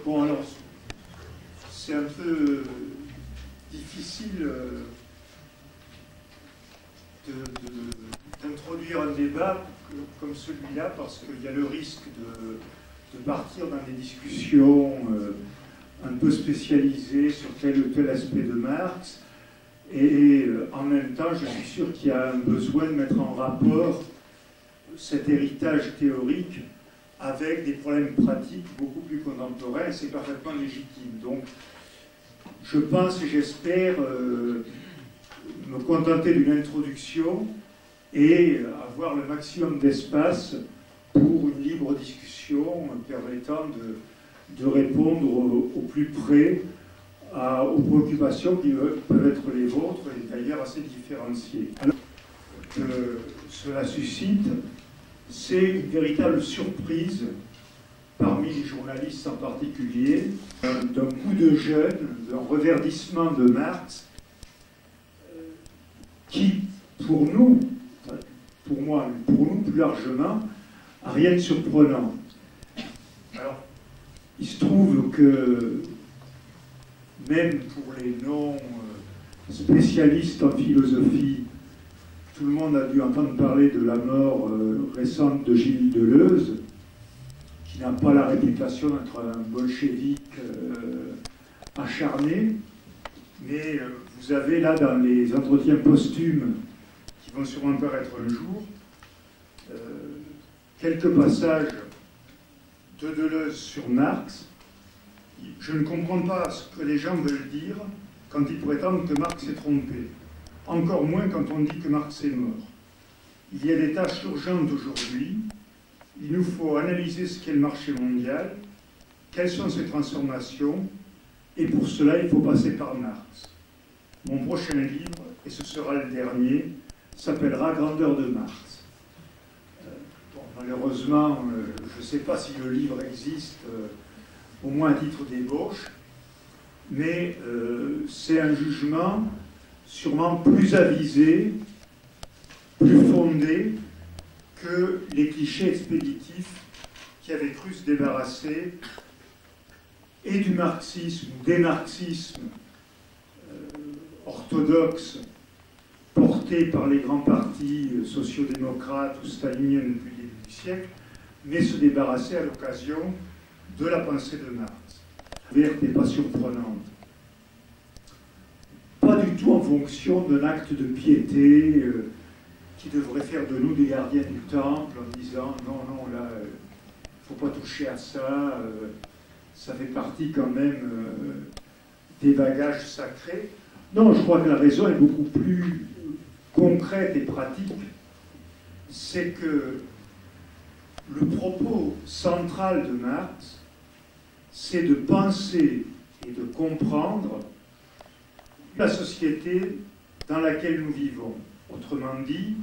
Bon, alors, c'est un peu difficile d'introduire un débat comme celui-là, parce qu'il y a le risque de partir dans des discussions un peu spécialisées sur tel ou tel aspect de Marx, et en même temps, je suis sûr qu'il y a un besoin de mettre en rapport cet héritage théorique avec des problèmes pratiques beaucoup plus contemporains, et c'est parfaitement légitime. Donc, je pense et j'espère me contenter d'une introduction et avoir le maximum d'espace pour une libre discussion permettant de répondre au plus près aux préoccupations qui peuvent être les vôtres, et d'ailleurs assez différenciées. Alors, cela suscite, c'est une véritable surprise parmi les journalistes en particulier, d'un coup de jeune, d'un reverdissement de Marx, qui, pour nous, pour moi, pour nous plus largement, n'a rien de surprenant. Alors, il se trouve que, même pour les non-spécialistes en philosophie, tout le monde a dû entendre parler de la mort récente de Gilles Deleuze, qui n'a pas la réputation d'être un bolchevique acharné, mais vous avez là, dans les entretiens posthumes qui vont sûrement paraître un jour, quelques passages de Deleuze sur Marx. Je ne comprends pas ce que les gens veulent dire quand ils prétendent que Marx s'est trompé. Encore moins quand on dit que Marx est mort. Il y a des tâches urgentes aujourd'hui. Il nous faut analyser ce qu'est le marché mondial, quelles sont ses transformations, et pour cela, il faut passer par Marx. Mon prochain livre, et ce sera le dernier, s'appellera Grandeur de Marx. Bon, malheureusement, je ne sais pas si le livre existe, au moins à titre d'ébauche, mais c'est un jugement sûrement plus avisé, plus fondé que les clichés expéditifs qui avaient cru se débarrasser et du marxisme, des marxismes orthodoxes portés par les grands partis sociodémocrates ou staliniens depuis le début du siècle, mais se débarrasser à l'occasion de la pensée de Marx. Verte et pas surprenante. Pas du tout en fonction d'un acte de piété qui devrait faire de nous des gardiens du temple en disant non, non, là, il ne faut pas toucher à ça, ça fait partie quand même des bagages sacrés. Non, je crois que la raison est beaucoup plus concrète et pratique. C'est que le propos central de Marx, c'est de penser et de comprendre la société dans laquelle nous vivons. Autrement dit,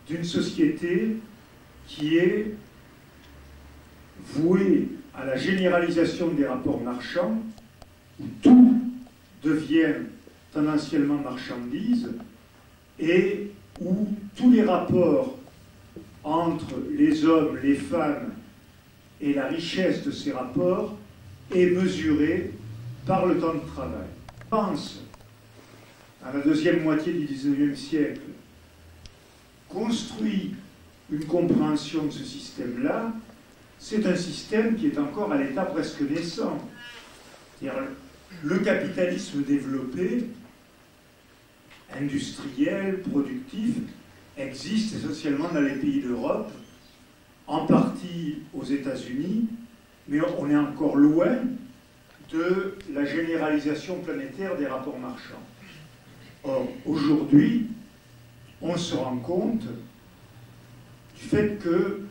d'une société qui est vouée à la généralisation des rapports marchands, où tout devient tendanciellement marchandise, et où tous les rapports entre les hommes, les femmes et la richesse de ces rapports est mesurée par le temps de travail. Pense à la deuxième moitié du XIXe siècle, construit une compréhension de ce système-là, c'est un système qui est encore à l'état presque naissant. C'est-à-dire, le capitalisme développé, industriel, productif, existe essentiellement dans les pays d'Europe, en partie aux États-Unis, mais on est encore loin de la généralisation planétaire des rapports marchands. Or, aujourd'hui, on se rend compte du fait que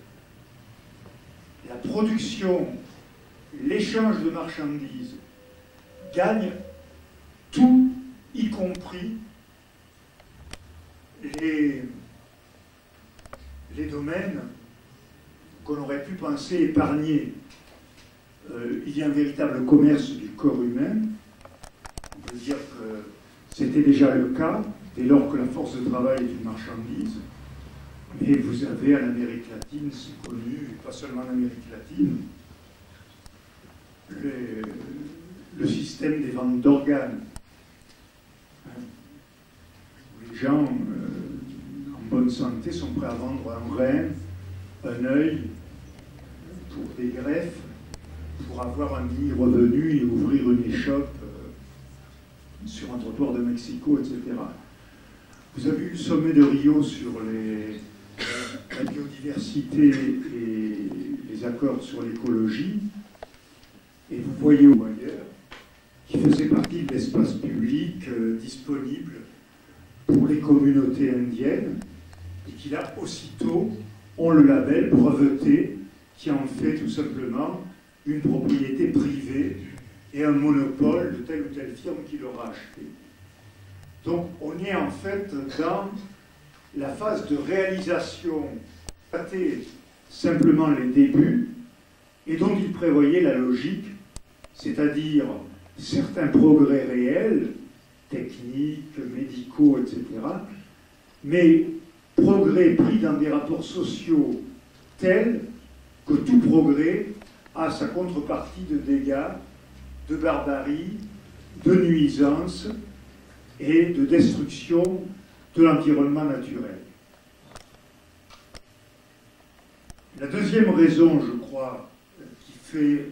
la production, l'échange de marchandises gagne tout, y compris les domaines qu'on aurait pu penser épargnés. Il y a un véritable commerce du corps humain. On peut dire que c'était déjà le cas, dès lors que la force de travail est une marchandise. Mais vous avez en Amérique latine, c'est connu, et pas seulement en Amérique latine, le système des ventes d'organes. Les gens en bonne santé sont prêts à vendre un rein, un œil, pour des greffes, pour avoir un mini-revenu et ouvrir une échoppe sur un trottoir de Mexico, etc. Vous avez eu le sommet de Rio sur la biodiversité et les accords sur l'écologie, et vous voyez au ailleurs qui faisait partie de l'espace public disponible pour les communautés indiennes, et qui là aussitôt ont le label breveté qui en fait tout simplement une propriété privée et un monopole de telle ou telle firme qui l'aura acheté. Donc on est en fait dans la phase de réalisation, c'était simplement les débuts, et dont il prévoyait la logique, c'est-à-dire certains progrès réels, techniques, médicaux, etc., mais progrès pris dans des rapports sociaux tels que tout progrès a sa contrepartie de dégâts, de barbarie, de nuisances et de destruction de l'environnement naturel. La deuxième raison, je crois, qui fait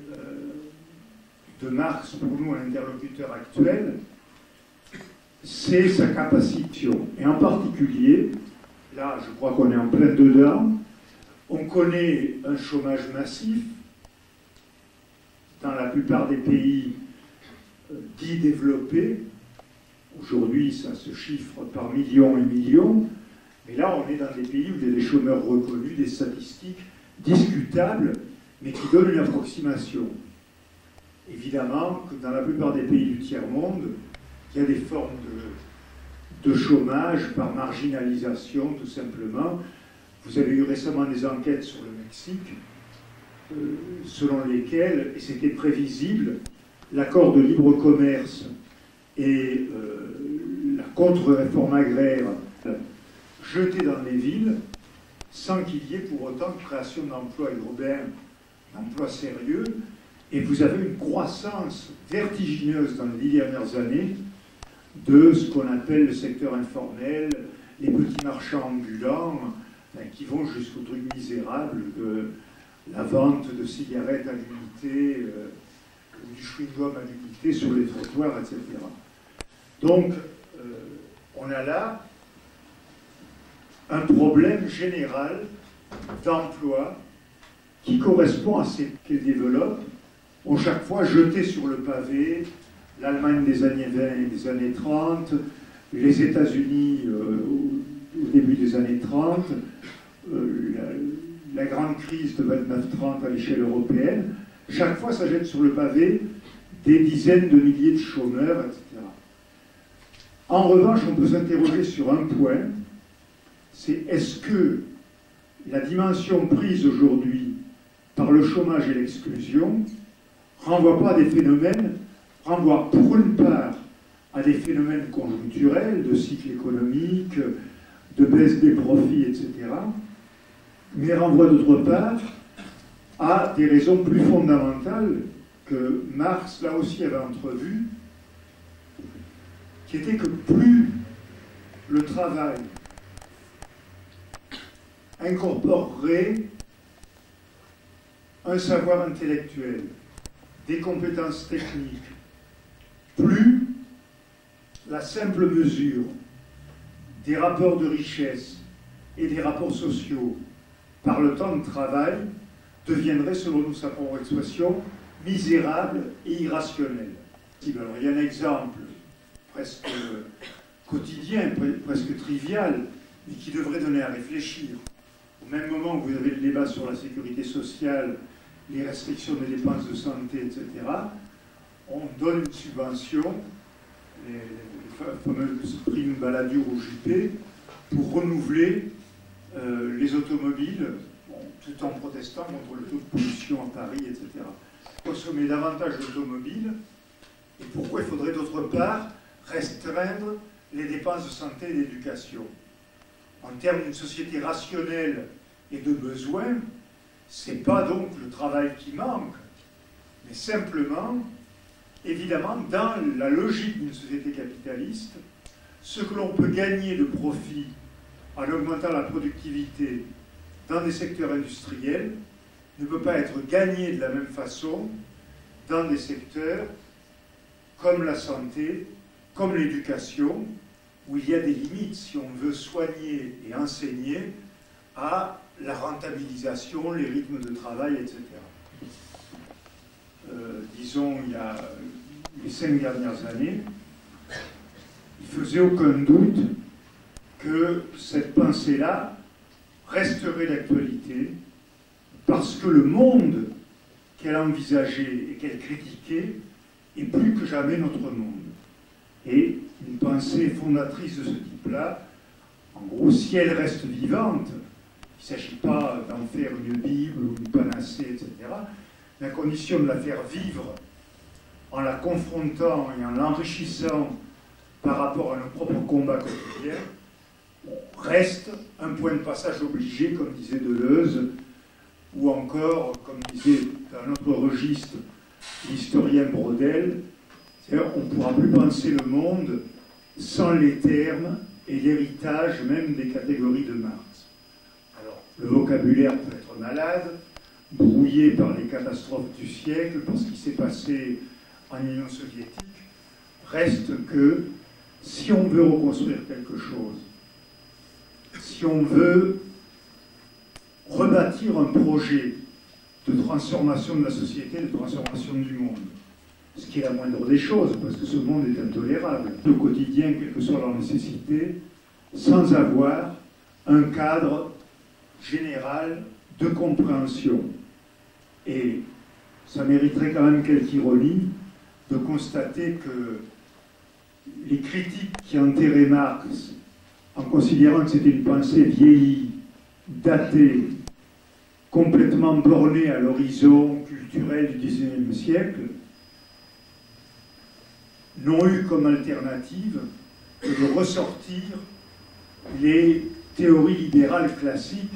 de Marx pour nous un interlocuteur actuel, c'est sa capacité. Et en particulier, là je crois qu'on est en plein dedans, on connaît un chômage massif dans la plupart des pays dits développés. Aujourd'hui, ça se chiffre par millions et millions, mais là, on est dans des pays où il y a des chômeurs reconnus, des statistiques discutables, mais qui donnent une approximation. Évidemment que dans la plupart des pays du tiers-monde, il y a des formes de chômage par marginalisation, tout simplement. Vous avez eu récemment des enquêtes sur le Mexique, selon lesquelles, et c'était prévisible, l'accord de libre commerce et la contre-réforme agraire jetés dans les villes, sans qu'il y ait pour autant de création d'emplois urbains, d'emplois sérieux, et vous avez une croissance vertigineuse dans les 10 dernières années de ce qu'on appelle le secteur informel, les petits marchands ambulants, qui vont jusqu'au truc misérable de la vente de cigarettes à l'unité ou du chewing-gum à l'unité sur les trottoirs, etc. Donc, on a là un problème général d'emploi qui correspond à ce qu'elles développent, ont chaque fois jeté sur le pavé l'Allemagne des années 20 et des années 30, les États-Unis au début des années 30, la grande crise de 29-30 à l'échelle européenne. Chaque fois, ça jette sur le pavé des dizaines de milliers de chômeurs, etc. En revanche, on peut s'interroger sur un point, c'est est-ce que la dimension prise aujourd'hui par le chômage et l'exclusion renvoie pas à des phénomènes, renvoie pour une part à des phénomènes conjoncturels, de cycle économique, de baisse des profits, etc., mais renvoie d'autre part à des raisons plus fondamentales que Marx, là aussi, avait entrevues, qui était que plus le travail incorporerait un savoir intellectuel, des compétences techniques, plus la simple mesure des rapports de richesse et des rapports sociaux par le temps de travail deviendrait, selon nous, sa propre expression, misérable et irrationnel. Alors, il y a un exemple presque quotidien, presque trivial, mais qui devrait donner à réfléchir. Au même moment où vous avez le débat sur la sécurité sociale, les restrictions des dépenses de santé, etc., on donne une subvention, les fameuses primes Balladur ou Juppé, pour renouveler les automobiles, tout en protestant contre le taux de pollution à Paris, etc. Consommer davantage d'automobiles, et pourquoi il faudrait d'autre part restreindre les dépenses de santé et d'éducation. En termes d'une société rationnelle et de besoins, ce n'est pas donc le travail qui manque, Mais simplement, évidemment, dans la logique d'une société capitaliste, ce que l'on peut gagner de profit en augmentant la productivité dans des secteurs industriels ne peut pas être gagné de la même façon dans des secteurs comme la santé, comme l'éducation, où il y a des limites si on veut soigner et enseigner à la rentabilisation, les rythmes de travail, etc. Disons, il y a les 5 dernières années, il ne faisait aucun doute que cette pensée-là resterait d'actualité parce que le monde qu'elle envisageait et qu'elle critiquait est plus que jamais notre monde. Et une pensée fondatrice de ce type-là, en gros, si elle reste vivante, il ne s'agit pas d'en faire une Bible ou une panacée, etc., mais à condition de la faire vivre en la confrontant et en l'enrichissant par rapport à nos propres combats quotidiens, reste un point de passage obligé, comme disait Deleuze, ou encore, comme disait dans notre registre l'historien Braudel, c'est-à-dire on ne pourra plus penser le monde sans les termes et l'héritage même des catégories de Marx. Alors, le vocabulaire peut être malade, brouillé par les catastrophes du siècle, par ce qui s'est passé en Union soviétique, reste que si on veut reconstruire quelque chose, si on veut rebâtir un projet de transformation de la société, de transformation du monde, ce qui est la moindre des choses, parce que ce monde est intolérable, au quotidien, quelle que soit leur nécessité, sans avoir un cadre général de compréhension. Et ça mériterait quand même quelque ironie de constater que les critiques qui enterraient Marx, en considérant que c'était une pensée vieillie, datée, complètement bornée à l'horizon culturel du XIXe siècle, n'ont eu comme alternative que de ressortir les théories libérales classiques,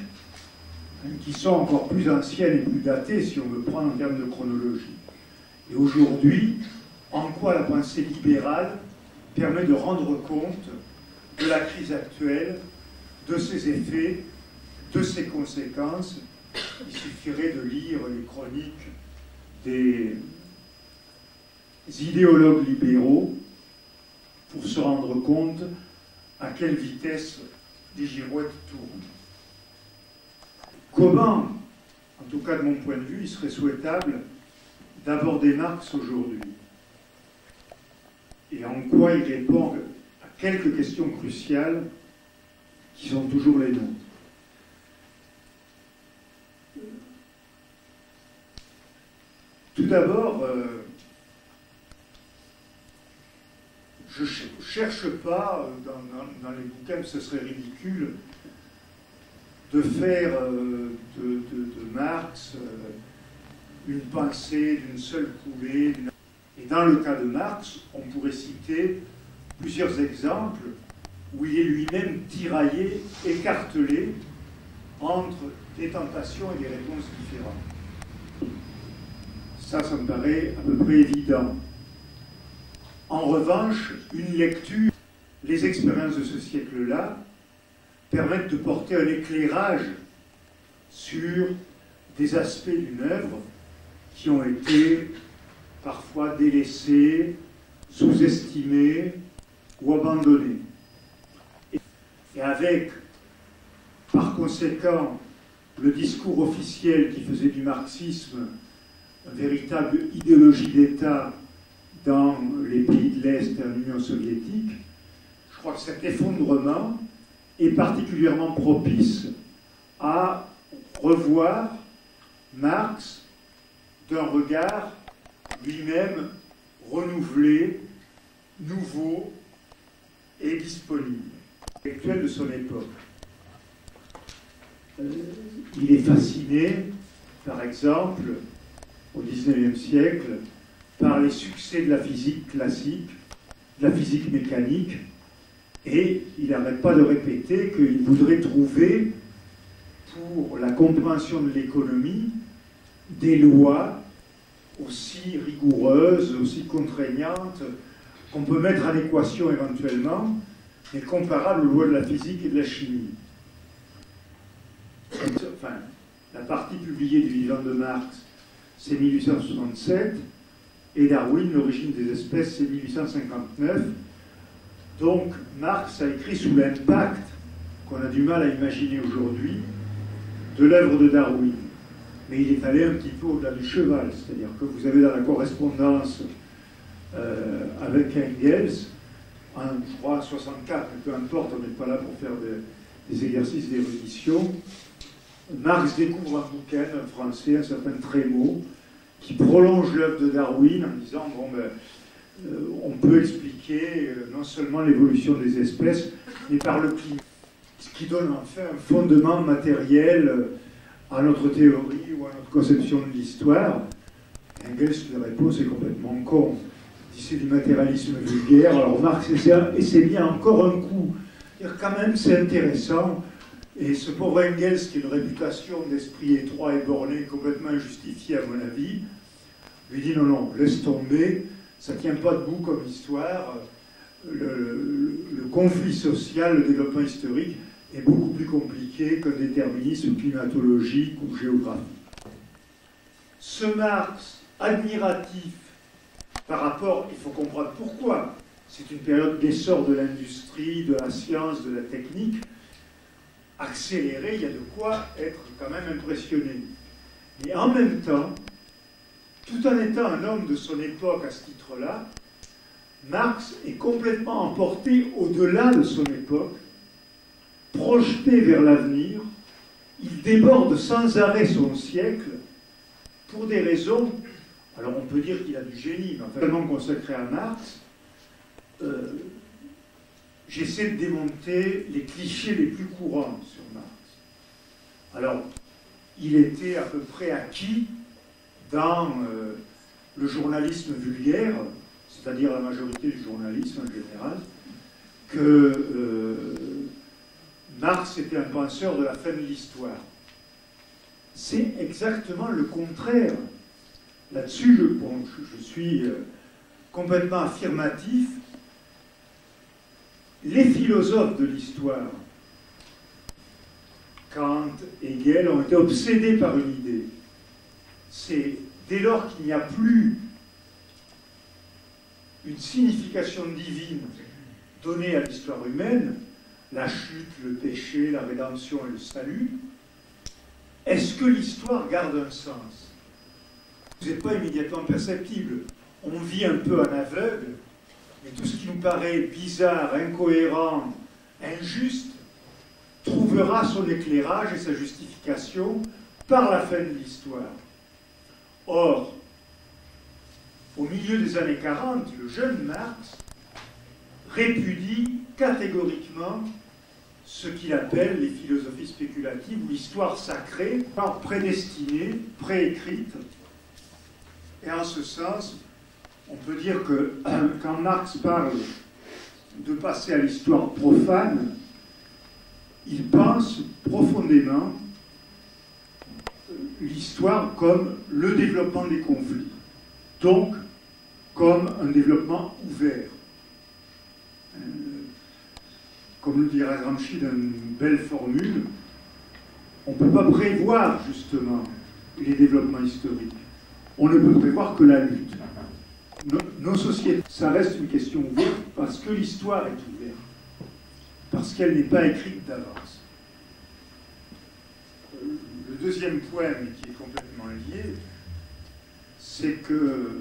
qui sont encore plus anciennes et plus datées, si on veut prendre en termes de chronologie. Et aujourd'hui, en quoi la pensée libérale permet de rendre compte de la crise actuelle, de ses effets, de ses conséquences. Il suffirait de lire les chroniques des idéologues libéraux pour se rendre compte à quelle vitesse les girouettes tournent. Comment, en tout cas de mon point de vue, il serait souhaitable d'aborder Marx aujourd'hui? Et en quoi il répond à quelques questions cruciales qui sont toujours les nôtres. Tout d'abord, je ne cherche pas, dans les bouquins, ce serait ridicule, de faire de Marx une pensée d'une seule coulée. Et dans le cas de Marx, on pourrait citer plusieurs exemples où il est lui-même tiraillé, écartelé entre des tentations et des réponses différentes. Ça me paraît à peu près évident. En revanche, une lecture, les expériences de ce siècle-là, permettent de porter un éclairage sur des aspects d'une œuvre qui ont été parfois délaissés, sous-estimés ou abandonnés. Et avec, par conséquent, le discours officiel qui faisait du marxisme une véritable idéologie d'État dans les pays de l'Est et en Union soviétique, je crois que cet effondrement est particulièrement propice à revoir Marx d'un regard lui-même renouvelé, nouveau et disponible, intellectuel de son époque. Il est fasciné, par exemple, au XIXe siècle, par les succès de la physique classique, de la physique mécanique, et il n'arrête pas de répéter qu'il voudrait trouver, pour la compréhension de l'économie, des lois aussi rigoureuse, aussi contraignante, qu'on peut mettre en équation éventuellement, mais comparable aux lois de la physique et de la chimie. Enfin, la partie publiée du vivant de Marx, c'est 1867, et Darwin, l'origine des espèces, c'est 1859. Donc, Marx a écrit sous l'impact qu'on a du mal à imaginer aujourd'hui de l'œuvre de Darwin. Mais il est allé un petit peu au-delà du cheval, c'est-à-dire que vous avez dans la correspondance avec Engels, je crois 64, mais peu importe, on n'est pas là pour faire des exercices d'érudition, Marx découvre un bouquin, un français, un certain Trémaux, qui prolonge l'œuvre de Darwin en disant, bon, on peut expliquer non seulement l'évolution des espèces, mais par le climat, ce qui donne en fait un fondement matériel à notre théorie ou à notre conception de l'histoire. Engels lui répond, c'est complètement con. Il dit, c'est du matérialisme vulgaire. Alors Marx essaie bien encore un coup. Dire quand même, c'est intéressant. Et ce pauvre Engels, qui a une réputation d'esprit étroit et borné, complètement injustifiée à mon avis, lui dit, non, laisse tomber, ça ne tient pas debout comme histoire. Le conflit social, le développement historique, est beaucoup plus compliqué qu'un déterminisme climatologique ou géographique. Ce Marx admiratif par rapport, il faut comprendre pourquoi, c'est une période d'essor de l'industrie, de la science, de la technique, accélérée, il y a de quoi être quand même impressionné. Mais en même temps, tout en étant un homme de son époque à ce titre-là, Marx est complètement emporté au-delà de son époque, projeté vers l'avenir, il déborde sans arrêt son siècle pour des raisons, alors on peut dire qu'il a du génie, mais tellement consacré à Marx, j'essaie de démonter les clichés les plus courants sur Marx. Alors, il était à peu près acquis dans le journalisme vulgaire, c'est-à-dire la majorité du journalisme en général, que Marx était un penseur de la fin de l'histoire. C'est exactement le contraire. Là-dessus, je suis complètement affirmatif. Les philosophes de l'histoire, Kant, Hegel, ont été obsédés par une idée. C'est dès lors qu'il n'y a plus une signification divine donnée à l'histoire humaine, la chute, le péché, la rédemption et le salut, est-ce que l'histoire garde un sens? Vous n'êtes pas immédiatement perceptible. On vit un peu en aveugle, mais tout ce qui nous paraît bizarre, incohérent, injuste, trouvera son éclairage et sa justification par la fin de l'histoire. Or, au milieu des années 40, le jeune Marx répudie catégoriquement ce qu'il appelle les philosophies spéculatives ou l'histoire sacrée, par prédestinée, préécrite. Et en ce sens, on peut dire que quand Marx parle de passer à l'histoire profane, il pense profondément l'histoire comme le développement des conflits, donc comme un développement ouvert. Comme le dirait Gramsci dans une belle formule, on ne peut pas prévoir justement les développements historiques. On ne peut prévoir que la lutte. Nos sociétés, ça reste une question ouverte parce que l'histoire est ouverte, parce qu'elle n'est pas écrite d'avance. Le deuxième point, mais qui est complètement lié, c'est que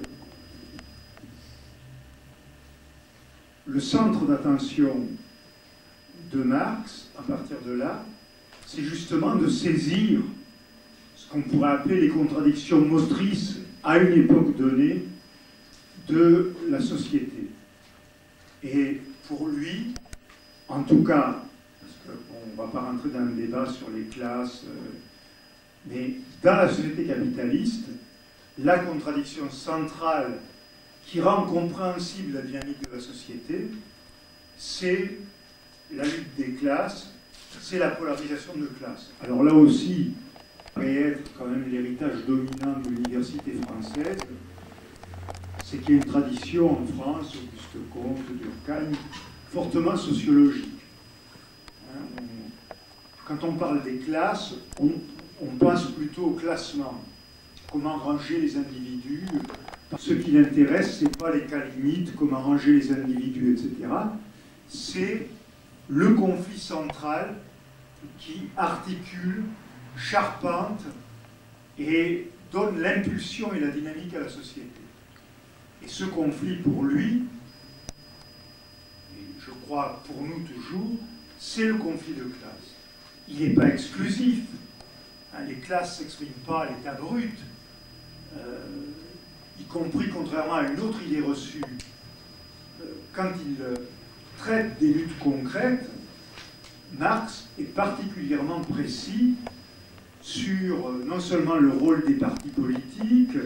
le centre d'attention de Marx, à partir de là, c'est justement de saisir ce qu'on pourrait appeler les contradictions motrices à une époque donnée de la société. Et pour lui, en tout cas, parce qu'on ne va pas rentrer dans le débat sur les classes, mais dans la société capitaliste, la contradiction centrale qui rend compréhensible la dynamique de la société, c'est la lutte des classes, c'est la polarisation de classes. Alors là aussi, et être quand même l'héritage dominant de l'université française, c'est qu'il y a une tradition en France, Auguste Comte, Durkheim, fortement sociologique. Quand on parle des classes, on pense plutôt au classement. Comment ranger les individus. Ce qui l'intéresse, ce n'est pas les cas limites, comment ranger les individus, etc. C'est le conflit central qui articule, charpente et donne l'impulsion et la dynamique à la société. Et ce conflit, pour lui, et je crois pour nous toujours, c'est le conflit de classe. Il n'est pas exclusif. Les classes ne s'expriment pas à l'état brut, y compris contrairement à une autre idée reçue. Quand il traite des luttes concrètes, Marx est particulièrement précis sur non seulement le rôle des partis politiques,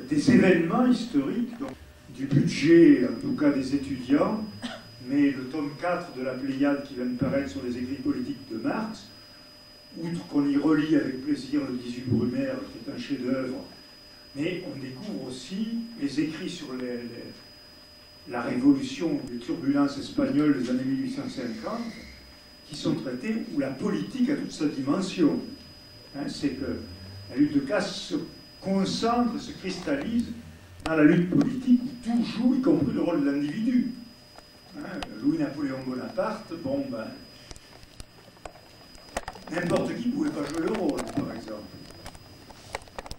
des événements historiques, donc du budget, en tout cas des étudiants, mais le tome 4 de la Pléiade qui vient de paraître sur les écrits politiques de Marx, outre qu'on y relit avec plaisir le 18 Brumaire, qui est un chef-d'œuvre, mais on découvre aussi les écrits sur la révolution, les turbulences espagnoles des années 1850, qui sont traités où la politique a toute sa dimension. C'est que la lutte de classe se concentre, se cristallise dans la lutte politique où tout joue, y compris le rôle de l'individu. Louis-Napoléon Bonaparte, bon ben, n'importe qui ne pouvait pas jouer le rôle, par exemple.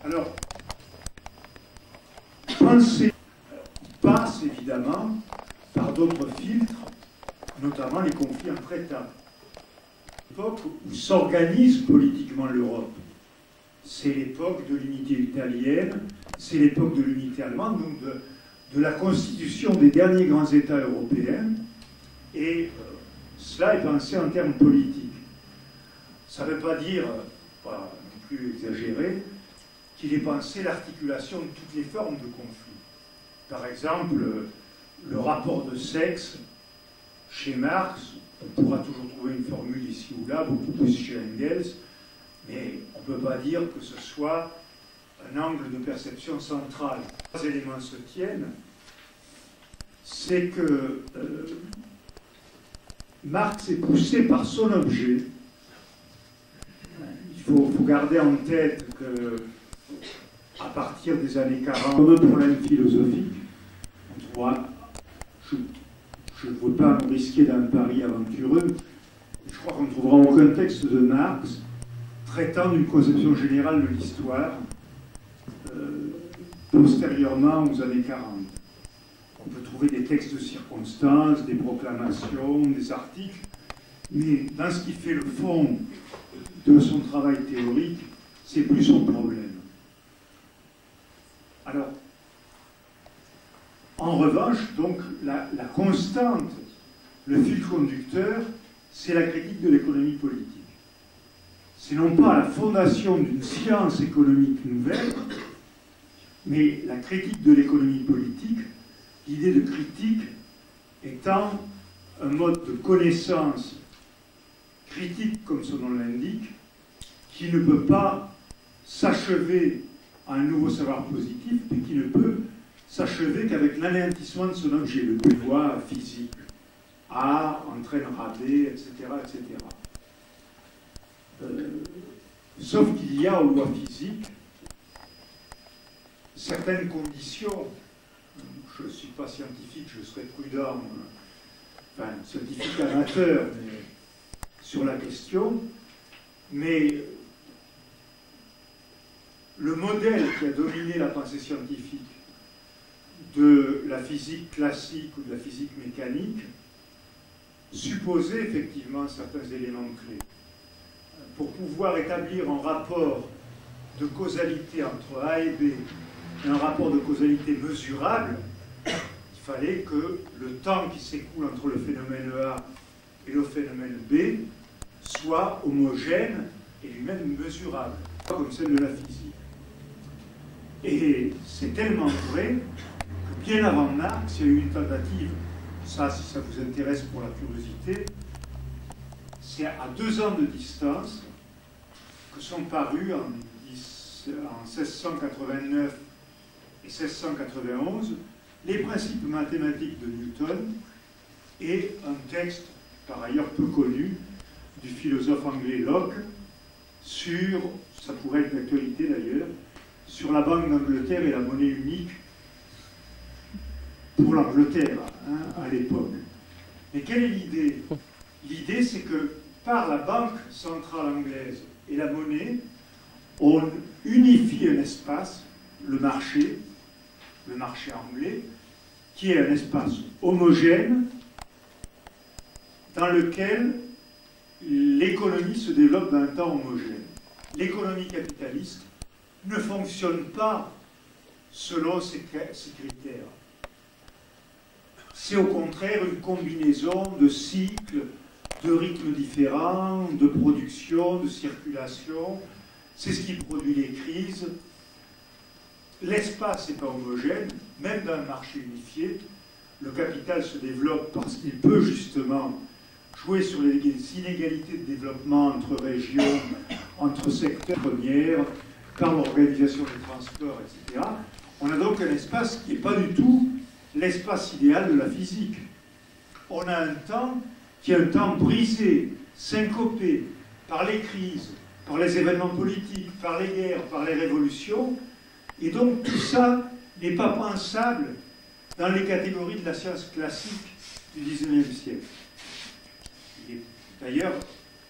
Alors, penser passe évidemment par d'autres filtres, notamment les conflits entre États. L'époque où s'organise politiquement l'Europe, c'est l'époque de l'unité italienne, c'est l'époque de l'unité allemande, donc de la constitution des derniers grands États européens, et cela est pensé en termes politiques. Ça ne veut pas dire, pas non plus exagéré, qu'il est pensé l'articulation de toutes les formes de conflit. Par exemple, le rapport de sexe, chez Marx, on pourra toujours trouver une formule ici ou là, beaucoup plus chez Engels, mais on ne peut pas dire que ce soit un angle de perception central. Trois éléments se tiennent, c'est que Marx est poussé par son objet. Il faut garder en tête que à partir des années 40, comme un problème philosophique, on trouvera, je ne veux pas me risquer d'un pari aventureux, je crois qu'on ne trouvera aucun texte de Marx traitant d'une conception générale de l'histoire postérieurement aux années 40. On peut trouver des textes de circonstances, des proclamations, des articles, mais dans ce qui fait le fond de son travail théorique, c'est plus son problème. Alors, en revanche, donc, la constante, le fil conducteur, c'est la critique de l'économie politique. C'est non pas la fondation d'une science économique nouvelle, mais la critique de l'économie politique, l'idée de critique étant un mode de connaissance critique, comme son nom l'indique, qui ne peut pas s'achever à un nouveau savoir positif, mais qui ne peut s'achever qu'avec l'anéantissement de son objet, le loi physique. A entraîne B, etc., etc. Sauf qu'il y a aux lois physiques certaines conditions. Je ne suis pas scientifique, je serais prudent, enfin scientifique amateur sur la question, mais le modèle qui a dominé la pensée scientifique de la physique classique ou de la physique mécanique supposait effectivement certains éléments clés. Pour pouvoir établir un rapport de causalité entre A et B, et un rapport de causalité mesurable, il fallait que le temps qui s'écoule entre le phénomène A et le phénomène B soit homogène et lui-même mesurable, comme celle de la physique. Et c'est tellement vrai que bien avant Marx, il y a eu une tentative, ça si ça vous intéresse pour la curiosité, c'est à 2 ans de distance, que sont parus en 1689 et 1691 les principes mathématiques de Newton et un texte, par ailleurs peu connu, du philosophe anglais Locke sur, ça pourrait être d'actualité d'ailleurs, sur la Banque d'Angleterre et la monnaie unique pour l'Angleterre à l'époque. Mais quelle est l'idée? L'idée, c'est que par la Banque centrale anglaise et la monnaie, on unifie un espace, le marché anglais, qui est un espace homogène dans lequel l'économie se développe dans un temps homogène. L'économie capitaliste ne fonctionne pas selon ces critères. C'est au contraire une combinaison de cycles, de rythmes différents, de production, de circulation. C'est ce qui produit les crises. L'espace n'est pas homogène, même dans un marché unifié. Le capital se développe parce qu'il peut justement jouer sur les inégalités de développement entre régions, entre secteurs premiers, par l'organisation des transports, etc. On a donc un espace qui n'est pas du tout l'espace idéal de la physique. On a un temps qui est un temps brisé, syncopé par les crises, par les événements politiques, par les guerres, par les révolutions. Et donc tout ça n'est pas pensable dans les catégories de la science classique du XIXe siècle. D'ailleurs,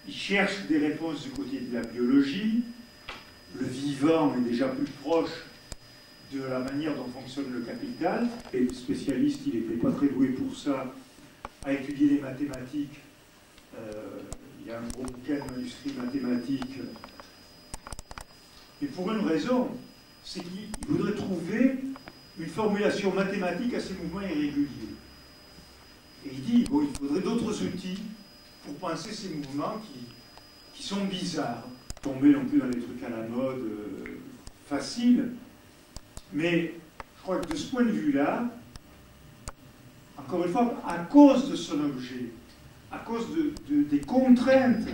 il cherche des réponses du côté de la biologie. Le vivant est déjà plus proche de la manière dont fonctionne le capital. Et le spécialiste, il n'était pas très doué pour ça, à étudier les mathématiques. Il y a un gros bouquin de manuscrits mathématiques. Et pour une raison, c'est qu'il voudrait trouver une formulation mathématique à ces mouvements irréguliers. Et il dit, bon, il faudrait d'autres outils pour penser ces mouvements qui sont bizarres. Tomber non plus dans les trucs à la mode faciles. Mais je crois que de ce point de vue-là, encore une fois, à cause de son objet, à cause des contraintes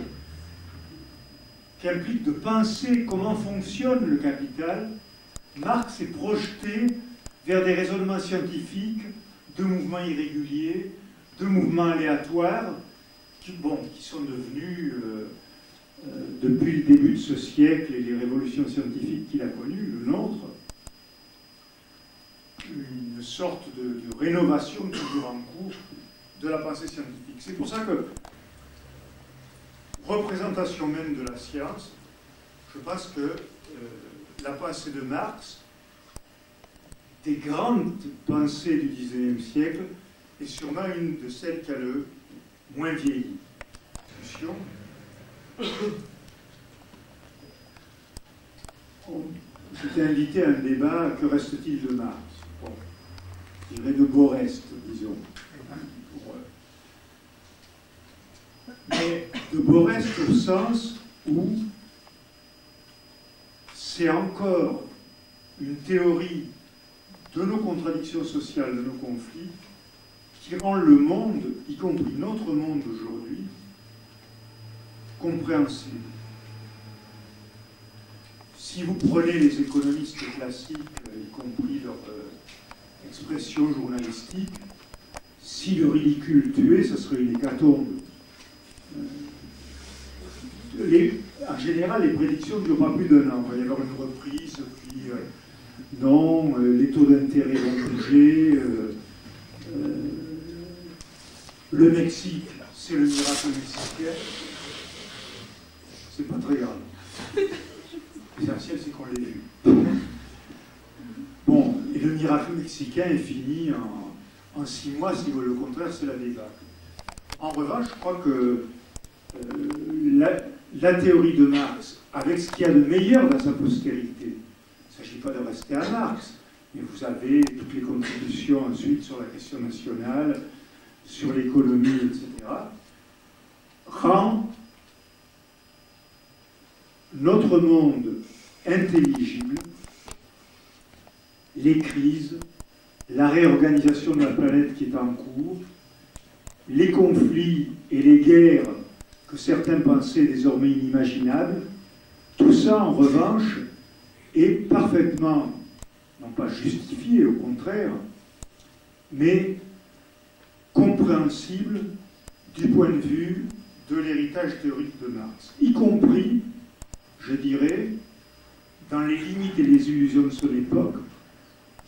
qui impliquent de penser comment fonctionne le capital, Marx est projeté vers des raisonnements scientifiques de mouvements irréguliers, de mouvements aléatoires, qui sont devenus, depuis le début de ce siècle et les révolutions scientifiques qu'il a connues, le nôtre, une sorte de rénovation toujours en cours de la pensée scientifique. C'est pour ça que, représentation même de la science, je pense que la pensée de Marx, des grandes pensées du XIXe siècle, est sûrement une de celles qui a le moins vieilli. J'étais invité à un débat, que reste-t-il de Marx? Bon, je dirais de Borest, disons. Mais de Borest au sens où c'est encore une théorie de nos contradictions sociales, de nos conflits, qui rend le monde, y compris notre monde aujourd'hui, compréhensible. Si vous prenez les économistes classiques, y compris leur expression journalistique, si le ridicule tuait, ce serait une hécatombe. En général, les prédictions ne durent pas plus d'un an. Il va y avoir une reprise, puis non, les taux d'intérêt vont bouger. Le Mexique, c'est le miracle mexicain. C'est pas très grave. L'essentiel, c'est qu'on l'ait vu. Bon, et le miracle mexicain est fini en 6 mois, si le contraire, c'est la débâcle. En revanche, je crois que la théorie de Marx, avec ce qu'il y a de meilleur dans sa postérité, il ne s'agit pas de rester à Marx, mais vous avez toutes les contributions ensuite sur la question nationale, sur l'économie, etc., rend notre monde intelligible, les crises, la réorganisation de la planète qui est en cours, les conflits et les guerres que certains pensaient désormais inimaginables, Tout ça, en revanche, est parfaitement, non pas justifié, au contraire, mais compréhensible du point de vue de l'héritage théorique de Marx, y compris, je dirais, dans les limites et les illusions de son époque,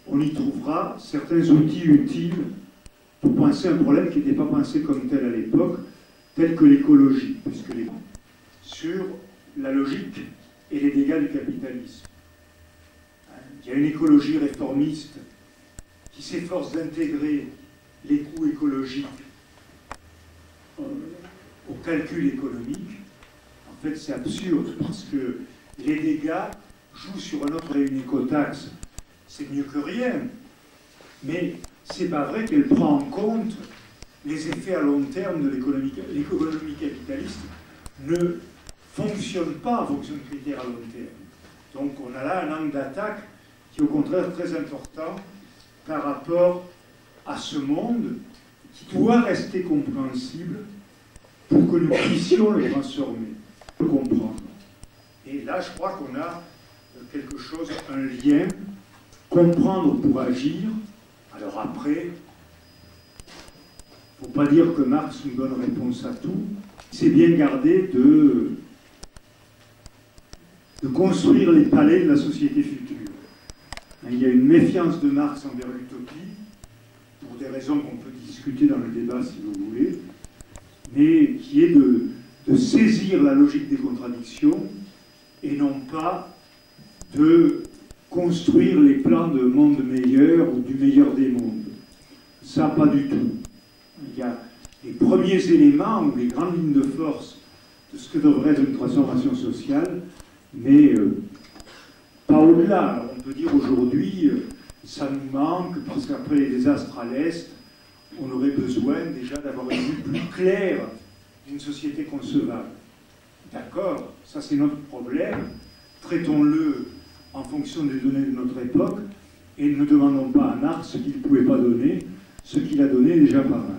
on y trouvera certains outils utiles pour penser un problème qui n'était pas pensé comme tel à l'époque, tel que l'écologie, puisque sur la logique et les dégâts du capitalisme. Il y a une écologie réformiste qui s'efforce d'intégrer les coûts écologiques au calcul économique. En fait, c'est absurde parce que les dégâts jouent sur un autre, une écotaxe, c'est mieux que rien. Mais c'est pas vrai qu'elle prend en compte les effets à long terme de l'économie. L'économie capitaliste ne fonctionne pas en fonction de critères à long terme. Donc on a là un angle d'attaque qui est au contraire très important par rapport à ce monde qui doit rester compréhensible pour que nous puissions le transformer, le comprendre. Et là, je crois qu'on a quelque chose, un lien, comprendre pour agir. Alors après, il ne faut pas dire que Marx nous donne réponse à tout. C'est bien garder de construire les palais de la société future. Il y a une méfiance de Marx envers l'utopie, pour des raisons qu'on peut discuter dans le débat si vous voulez, mais qui est de saisir la logique des contradictions et non pas de construire les plans de monde meilleur ou du meilleur des mondes. Ça, pas du tout. Il y a les premiers éléments ou les grandes lignes de force de ce que devrait être une transformation sociale, mais pas au-delà. Alors on peut dire aujourd'hui, ça nous manque, parce qu'après les désastres à l'Est, on aurait besoin déjà d'avoir une vue plus claire d'une société concevable. D'accord, ça c'est notre problème, traitons-le en fonction des données de notre époque, et ne demandons pas à Marx ce qu'il ne pouvait pas donner, ce qu'il a donné est déjà pas mal.